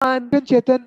चेतन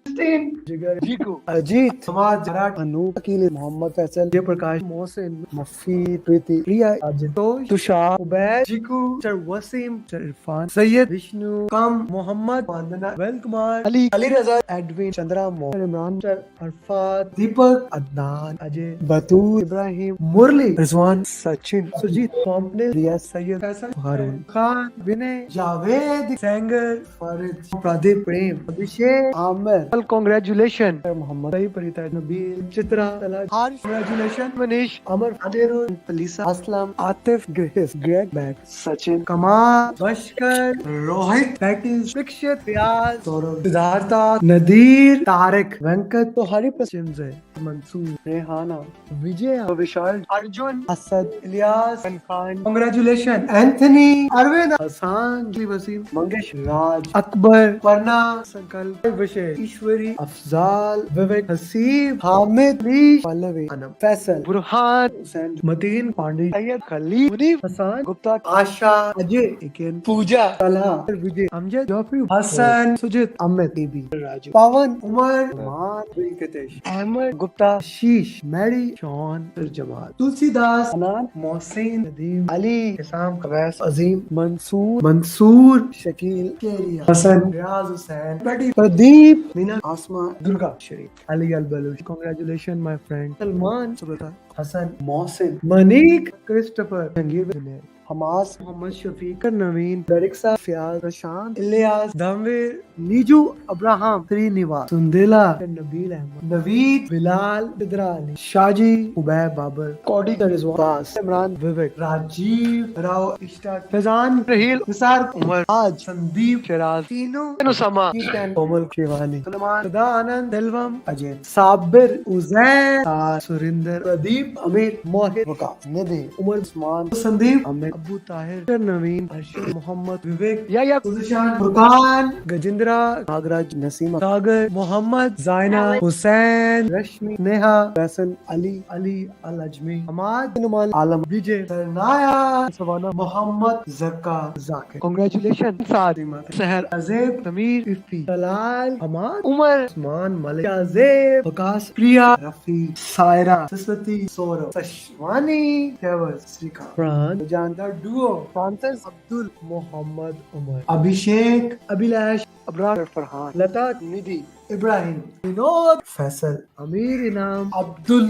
जिगर जीकू अजीत समाज जराट अनूप अकील मोहम्मद फैसल जयप्रकाश मोहसिन मफी प्रीति प्रिया अजितोष Tushar Ubaid जीकू sir Wasim sir Irfan Syed Vishnu कम मोहम्मद वंदना well Kumar Ali Ali रजा Edwin Chandra Mohan Imran sir Arfat दीपक अदनान अजय बतूर इब्राहिम मुरली रिजवान सचिन सुजीत कॉम्पले रिया सैयद फैसल हारून खान विनय जावेद सेंगर फारिद प्रदीप प्रेम अभिषेक Aamir congratulation Mohammad परिता Nabeel Chitra Haris congratulation Manish अमर अदेरो पलीसा असलम आतिफ ग्रेस ग्रेग बैक सचिन कमाल बशकर रोहित पैटिस दीक्षित रियाज सौरभ सिद्धार्था नदीर तारिक वेंकट तो हरि प्रसिम से मंसूर रेहाना विजय विशाल अर्जुन असद इलियास खान कांग्रेचुलेशन एंथनी अरविंद हसान वसीम मंगेश राज अकबर परना संकल्प विषय ईश्वरी अफजाल विवेक हसीब हामिद लीश पल्लवी अनम फैसल बुरहान हुसैन मतीन पांडे सैयद खलील मुनीफ हसन गुप्ता आशा अजय इकेन Pooja Talha Vijay Amjad Geoffrey Hasan Sujit Amit Bibi Raju Pawan Umar Maan Venkatesh Ahmed Gupta Shish Maddy Shaun Jamal Tulsidas Anan Mohsin Nadeem Ali Hisam Kawais Azeem Mansoor Shakeel Keriya Hasan Riyaz Hussain Pradeep Meena Asma Durga Sharif Ali Al Baloch congratulation my friend Salman Subata Hasan Mohsin Manik Christopher Jangir Hamas Mohammed Shafiq Naveen Dariksa Fiaz Prashant Ilyas Dhamveer Neeju Abraham Srinivas Sundela Nabeel Ahmed Naveed Bilal Bidra Ali Shaji Ubaid Babar Kaudi Rizwan Imran विवेक राजीव राव इश्ताक फैजान रहील निसार उमर आज संदीप शराज तीनों समा कोमल शिवानी सलमान सदा आनंद दिलवम अजय साबिर उजैर सुरिंदर प्रदीप अमीर मोहित वकास निधि उमर उस्मान संदीप अमित अबू ताहिर नवीन अर्शद मोहम्मद विवेक या फुरकान गजेंद्रा नागराज नसीमा सागर मोहम्मद जायना हुसैन रश्मि नेहा फैसल अली अली अल अजमी हमाद नुमान आलम विजय सरनाया सवाना मोहम्मद जक्का जाकिर कांग्रेचुलेशन सादिमा सहर अजेब समीर इफ्ती तलाल हमाद उमर उस्मान मलिक अजेब वकास प्रिया रफी सायरा सरस्वती सौरभ सशवानी फैवज श्रीकांत प्राण जानदार डुओ फ्रांसिस अब्दुल मोहम्मद उमर अभिषेक अभिलाष अबरार फरहान लता निधि इब्राहिम विनोद फैसल अमीर इनाम अब्दुल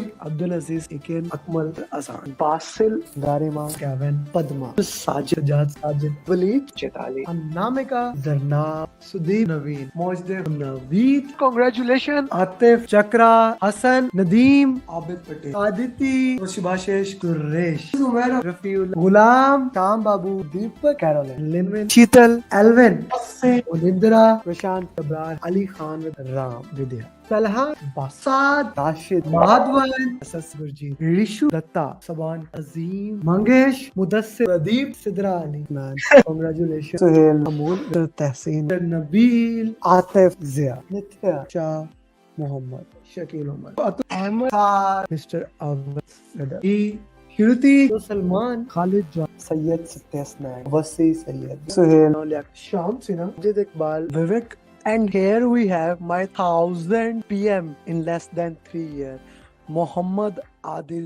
अजीज इकेन अकमल अजान बासिल गारिमा कैवन पद्मा साजिद वलीद चेताली अन्नामिका जरना सुदीप नवीन मोजदेव नवीद कांग्रेचुलेशन आतिफ चक्रा हसन नदीम आबिद पटेल आदिति सुभाषेश कुरेश उमर रफीउल गुलाम शाम बाबू दीपक कैरोलिन लिनविन शीतल एल्विन ओलिंदरा प्रशांत अबरार अली खान राम विद्या तलहा बासाद राशिद माधवन गुरजीत ऋषु दत्ता सबान अजीम मंगेश मुदस्सिर प्रदीप सिद्रा अली मैन कांग्रेचुलेशन सुहेल अमूल तहसीन नबील आतिफ जिया नित्या शाह मोहम्मद शकील उमर अहमद मिस्टर अवध हिरुति सलमान खालिद सैयद सत्यास्नान वसी सैयद सुहेल शाम सिन्हा जिद इकबाल विवेक. And here we have my 1000 PM in less than 3 years, Muhammad Adil.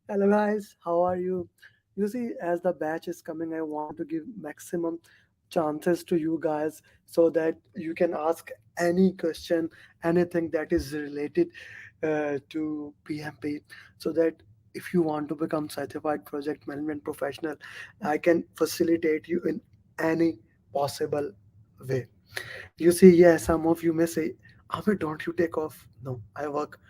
Hello guys, how are you? You see, as the batch is coming, I want to give maximum chances to you guys so that you can ask any question, anything that is related to PMP, so that if you want to become certified project management professional, I can facilitate you in any possible way. You see, yes, some of you may say, Amit, don't you take off? No, I work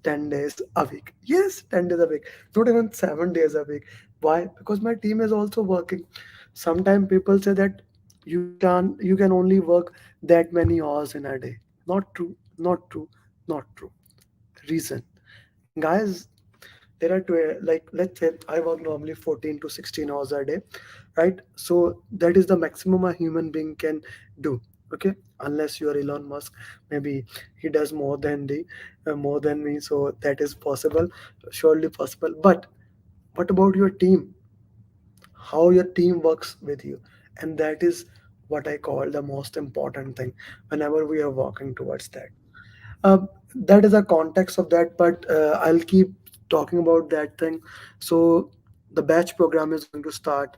10 days a week. Yes, 10 days a week, not even 7 days a week. Why? Because my team is also working. Sometimes people say that you can only work that many hours in a day. Not true, not true, not true. Reason, guys, there are like, let's say I work normally 14 to 16 hours a day, right? So that is the maximum a human being can do. Okay, unless you are Elon Musk, maybe he does more than me, so that is possible, surely possible. But what about your team? How your team works with you? And that is what I call the most important thing whenever we are working towards that. That is the context of that, but I'll keep talking about that thing. So the batch program is going to start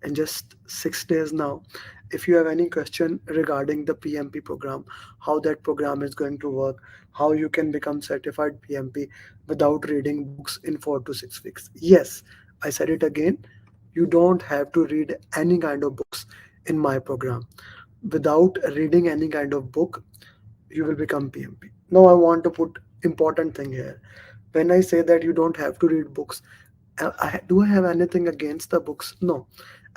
in just 6 days now. If you have any question regarding the PMP program, how that program is going to work, how you can become certified PMP without reading books in 4 to 6 weeks. Yes, I said it again. You don't have to read any kind of books in my program. Without reading any kind of book, you will become PMP. Now I want to put important thing here. When I say that you don't have to read books, do I have anything against the books? No,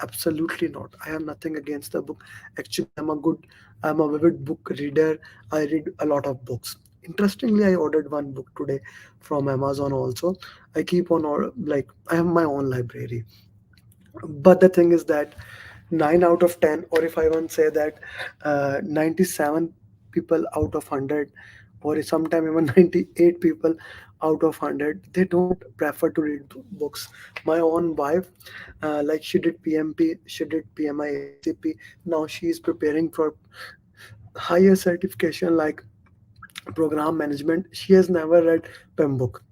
absolutely not. I have nothing against the book. Actually, I'm a vivid book reader. I read a lot of books. Interestingly, I ordered one book today from Amazon also. I keep on like I have my own library. But the thing is that 9 out of 10, or if I want to say that 97 people out of 100, or sometimes even 98 people out of 100, they don't prefer to read books. My own wife, like she did PMP, she did PMI ACP, now she is preparing for higher certification like program management. She has never read PEM book,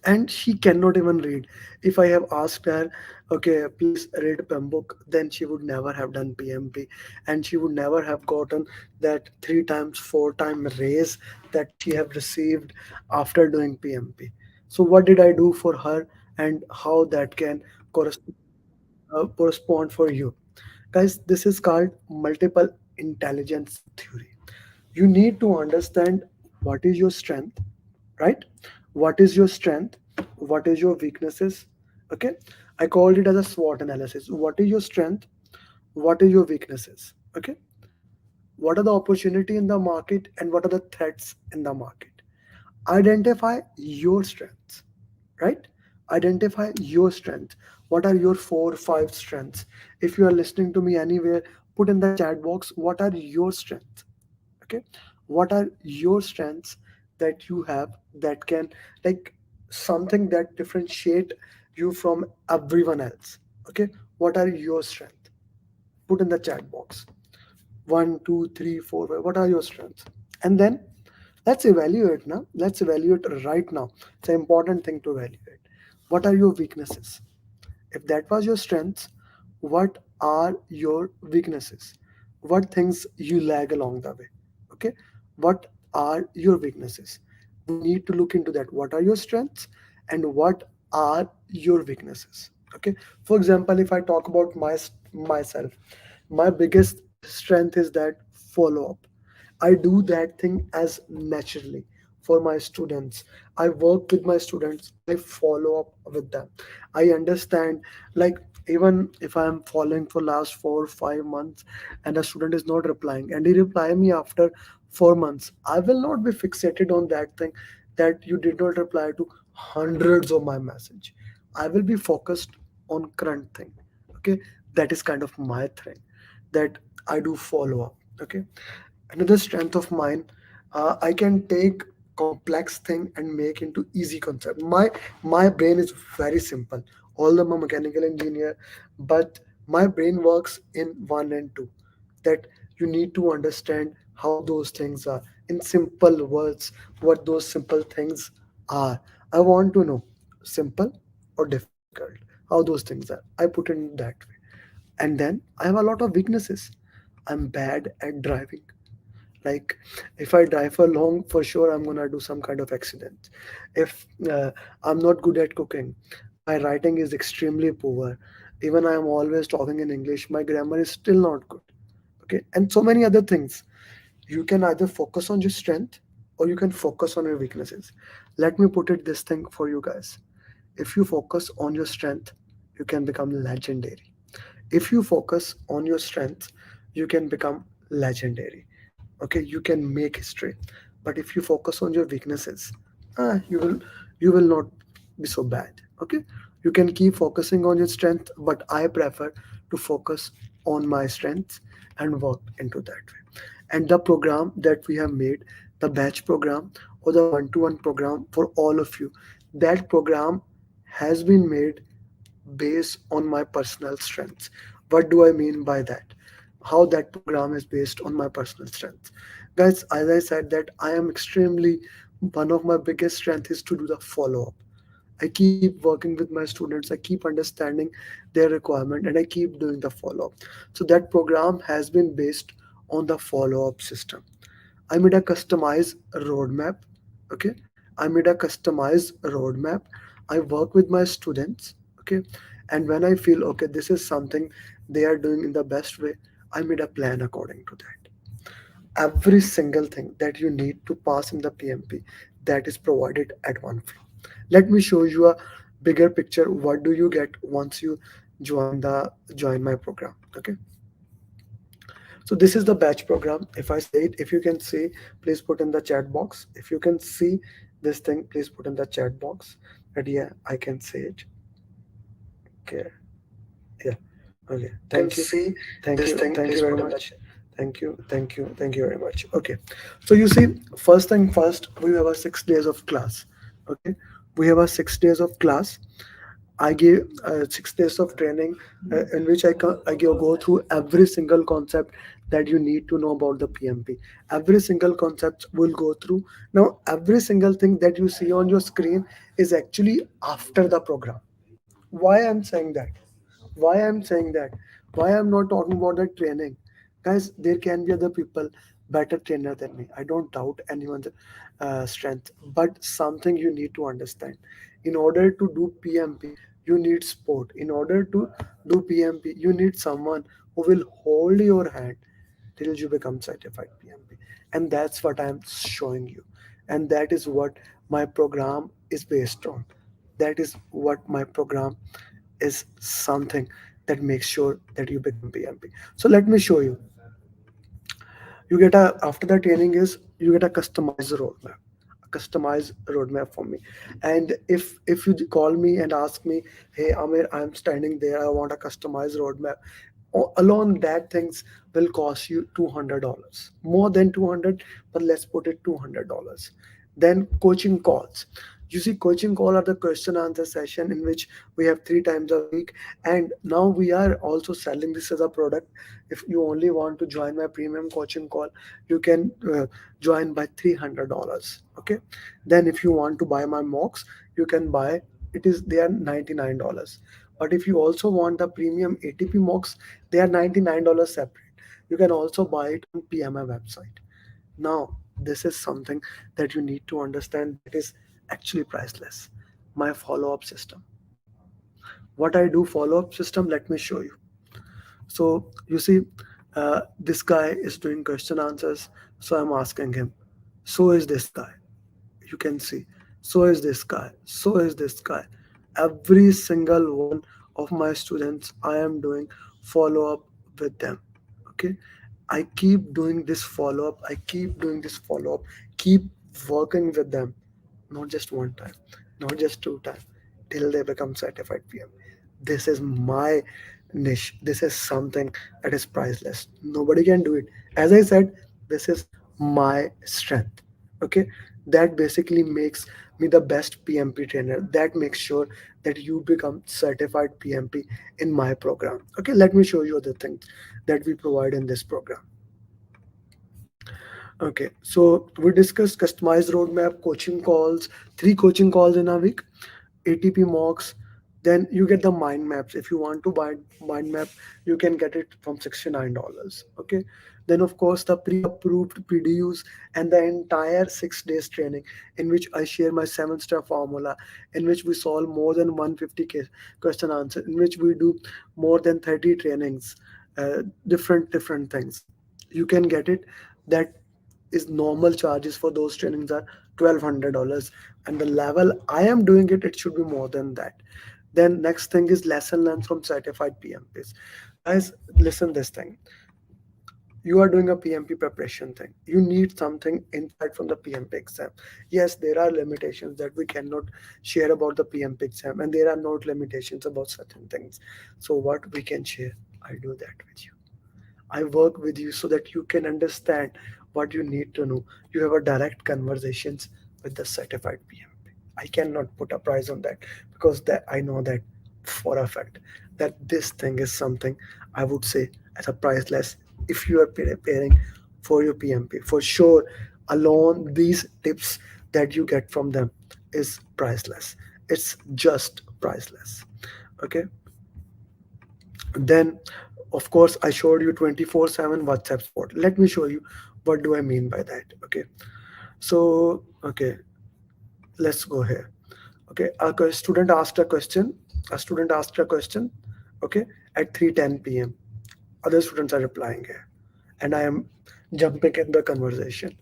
and she cannot even read. If I have asked her, okay, please read PMBOK, then she would never have done PMP, and she would never have gotten that 3 times 4 time raise that she have received after doing PMP. So what did I do for her, and how that can correspond for you guys? This is called multiple intelligence theory. You need to understand what is your strength, right? What is your strength? What is your weaknesses? Okay, I called it as a SWOT analysis. What is your strength? What are your weaknesses? Okay, what are the opportunity in the market and what are the threats in the market? Identify your strengths, right? Identify your strengths. What are your 4 5 strengths? If you are listening to me anywhere, put in the chat box what are your strengths. Okay, what are your strengths that you have, that can, like, something that differentiate you from everyone else. Okay, what are your strengths? Put in the chat box. 1 2 3 4 5. What are your strengths? And then let's evaluate now. Let's evaluate right now. It's an important thing to evaluate. What are your weaknesses? If that was your strengths, what are your weaknesses? What things you lag along the way? Okay, what are your weaknesses? We need to look into that. What are your strengths and what are your weaknesses? Okay, for example, if I talk about myself, my biggest strength is that follow up. I do that thing as naturally for my students. I work with my students. I follow up with them. I understand, like, even if I'm following for last 4 or 5 months and a student is not replying and he reply me after 4 months, I will not be fixated on that thing that you did not reply to hundreds of my message. I will be focused on current thing. Okay, that is kind of my thing that I do follow up. Okay, another strength of mine, I can take complex thing and make into easy concept. My brain is very simple, although I'm a mechanical engineer, but my brain works in 1 and 2. That you need to understand how those things are in simple words, what those simple things are. I want to know simple or difficult, how those things are. I put it in that way. And then I have a lot of weaknesses. I'm bad at driving. Like, if I drive for long, for sure I'm gonna do some kind of accident. If I'm not good at cooking, my writing is extremely poor. Even I'm always talking in English, my grammar is still not good. Okay, and so many other things. You can either focus on your strength or you can focus on your weaknesses. Let me put it this thing for you guys. If you focus on your strength, you can become legendary. If you focus on your strength, you can become legendary. Okay, you can make history. But if you focus on your weaknesses, you will not be so bad. Okay, you can keep focusing on your strength, but I prefer to focus on my strengths and work into that way. And the program that we have made, the batch program or the one-to-one program for all of you, that program has been made based on my personal strengths, What do I mean by that? How that program is based on my personal strength. Guys, as I said that I am extremely, one of my biggest strength is to do the follow up. I keep working with my students, I keep understanding their requirement, and I keep doing the follow up. So that program has been based on the follow up system. I made a customized roadmap. Okay. I made a customized roadmap. I work with my students. Okay. And when I feel, okay, this is something they are doing in the best way, I made a plan according to that. Every single thing that you need to pass in the PMP, that is provided at one flow. Let me show you a bigger picture. What do you get once you join my program? Okay. So this is the batch program. If I say it, if you can see, please put in the chat box. If you can see this thing, please put in the chat box. That yeah, I can see it. Okay. Yeah. Okay. Can Thank you. see Thank this you. thing, Thank you please very put in the much. Thank you. Thank you. Thank you very much. Okay. So you see, first thing first, we have a 6 days of class. Okay. We have a 6 days of class. I gave 6 days of training in which go through every single concept that you need to know about the PMP. Every single concept will go through. Now, every single thing that you see on your screen is actually after the program. Why I'm saying that? Why I'm saying that? Why I'm not talking about the training? Guys, there can be other people better trainer than me. I don't doubt anyone's strength, but something you need to understand. In order to do PMP, you need sport. In order to do PMP, you need someone who will hold your hand till you become certified PMP. And that's what I'm showing you. And that is what my program is based on. That is what my program is, something that makes sure that you become PMP. So let me show you. You get a, after the training is, you get a customized roadmap, a customized roadmap for me. And if you call me and ask me, hey Amir, I'm standing there, I want a customized roadmap, alone that things will cost you $200, more than 200, but let's put it $200. Then coaching calls. You see, coaching call are the question answer session in which we have 3 times a week, and now we are also selling this as a product. If you only want to join my premium coaching call, you can join by $300. Okay. Then if you want to buy my mocks, you can buy, it is, they are $99. But if you also want the premium ATP mocks, they are $99 separate. You can also buy it on PMI website. Now, this is something that you need to understand that is actually priceless. My follow-up system. What I do follow-up system, let me show you. So you see, this guy is doing question answers. So I'm asking him. So is this guy. You can see. So is this guy. So is this guy. Every single one of my students, I am doing follow up with them. Okay. I keep doing this follow up. I keep doing this follow up. Keep working with them. Not just one time, not just 2 times, till they become certified PM. This is my niche. This is something that is priceless. Nobody can do it. As I said, this is my strength. Okay. That basically makes me the best PMP trainer. That makes sure that you become certified PMP in my program. Okay. Let me show you the things that we provide in this program. Okay, so we discussed customized roadmap, coaching calls, 3 coaching calls in a week, ATP mocks. Then you get the mind maps. If you want to buy mind map, you can get it from $69. Okay. Then of course the pre-approved PDUs and the entire 6 days training in which I share my 7-step formula, in which we solve more than 150 question answer, in which we do more than 30 trainings, different things. You can get it. That is normal charges for those trainings are $1,200, and the level I am doing it, it should be more than that. Then next thing is lesson learned from certified PMPs. Guys, listen this thing. You are doing a PMP preparation thing. You need something insight from the PMP exam. Yes, there are limitations that we cannot share about the PMP exam, and there are not limitations about certain things. So what we can share, I do that with you. I work with you so that you can understand what you need to know. You have a direct conversations with the certified PMP. I cannot put a price on that because that I know that for a fact that this thing is something I would say as a priceless if you are preparing for your PMP. For sure, alone these tips that you get from them is priceless. It's just priceless. Okay. Then, of course, I showed you 24/7 WhatsApp support. Let me show you what do I mean by that. Okay. So, okay, let's go here. Okay, student asked a question. A student asked a question. Okay, at 3:10 p.m. Other students are replying here, and I am jumping in the conversation.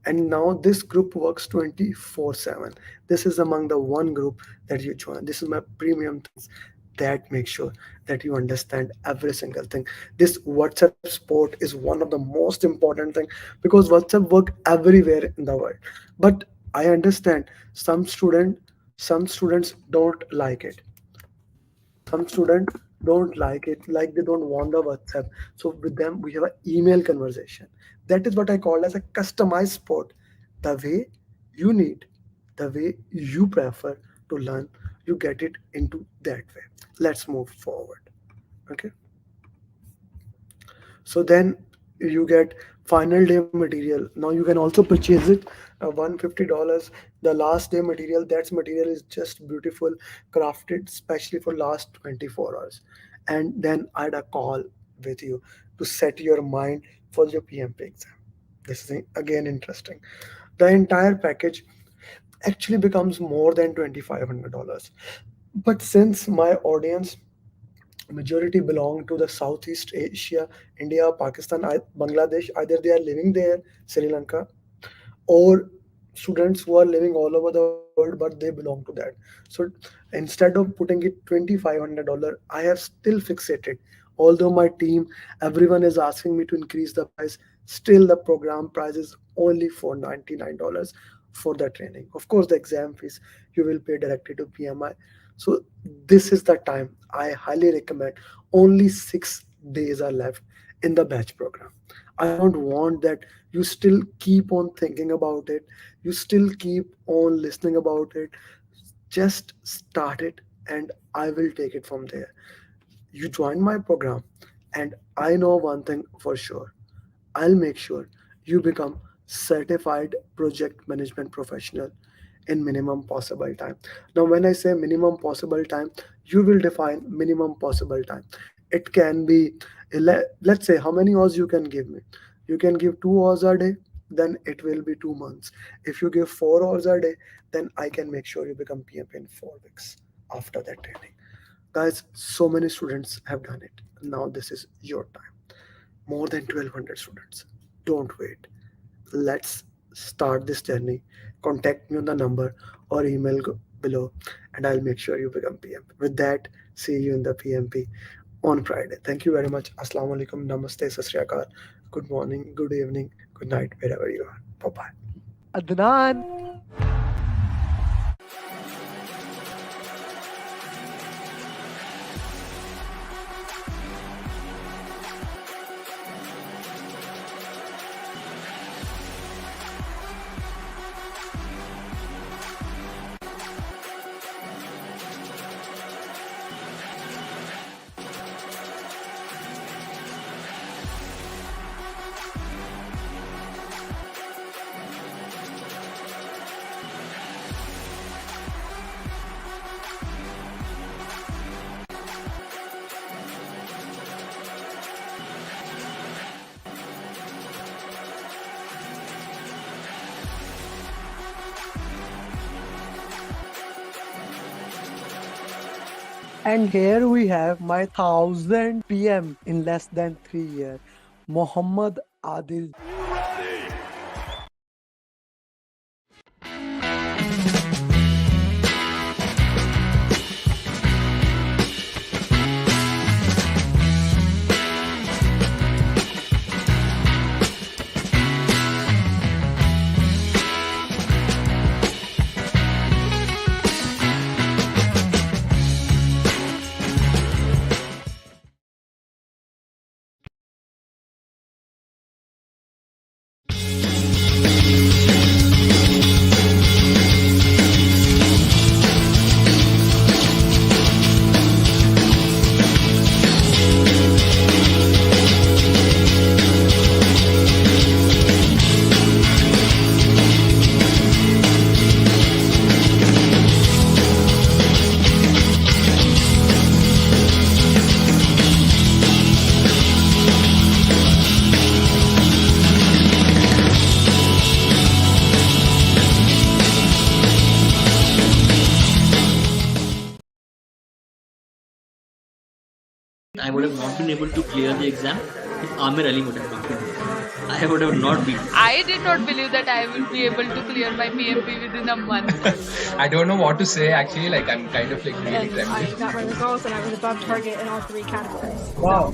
And now this group works 24/7. This is among the one group that you join. This is my premium things that make sure that you understand every single thing. This WhatsApp support is one of the most important thing because WhatsApp work everywhere in the world. But I understand some students don't like it. Some students don't like it, like they don't want the WhatsApp. So with them we have an email conversation. That is what I call as a customized sport. The way you need, the way you prefer to learn, you get it into that way. Let's move forward. Okay, so then you get final day material. Now you can also purchase it, $150. The last day material, that's material is just beautiful, crafted especially for last 24 hours. And then I had a call with you to set your mind for your PMP exam. This is again interesting. The entire package actually becomes more than $2,500. But since my audience majority belong to the Southeast Asia, India, Pakistan, Bangladesh, either they are living there, Sri Lanka, or students who are living all over the world but they belong to that. So instead of putting it $2,500, I have still fixated. Although my team, everyone is asking me to increase the price, still the program price is only for $99 for the training. Of course, the exam fees you will pay directly to PMI. So this is the time I highly recommend. Only 6 days are left in the batch program. I don't want that you still keep on thinking about it, you still keep on listening about it. Just start it and I will take it from there. You join my program, and I know one thing for sure. I'll make sure you become certified project management professional in minimum possible time. Now, when I say minimum possible time, you will define minimum possible time. It can be, let's say, how many hours you can give me. You can give 2 hours a day, then it will be 2 months. If you give 4 hours a day, then I can make sure you become PMP in 4 weeks after that training. Guys, so many students have done it. Now this is your time. More than 1,200 students. Don't wait. Let's start this journey. Contact me on the number or email below, and I'll make sure you become PM. With that, see you in the PMP on Friday. Thank you very much. Assalamu alaikum. Namaste. Sat Sri Akal. Good morning, good evening, good night, wherever you are. Bye bye. Adnan. And here we have my 1000 PM in less than 3 years, Muhammad Adil. I would have not been able to clear the exam if Amer Ali would have not been there. I would have not been. I did not believe that I will be able to clear my PMP within a month. I don't know what to say actually. Like I'm kind of like really And I trembling. got my results and I was above target in all 3 categories. Wow.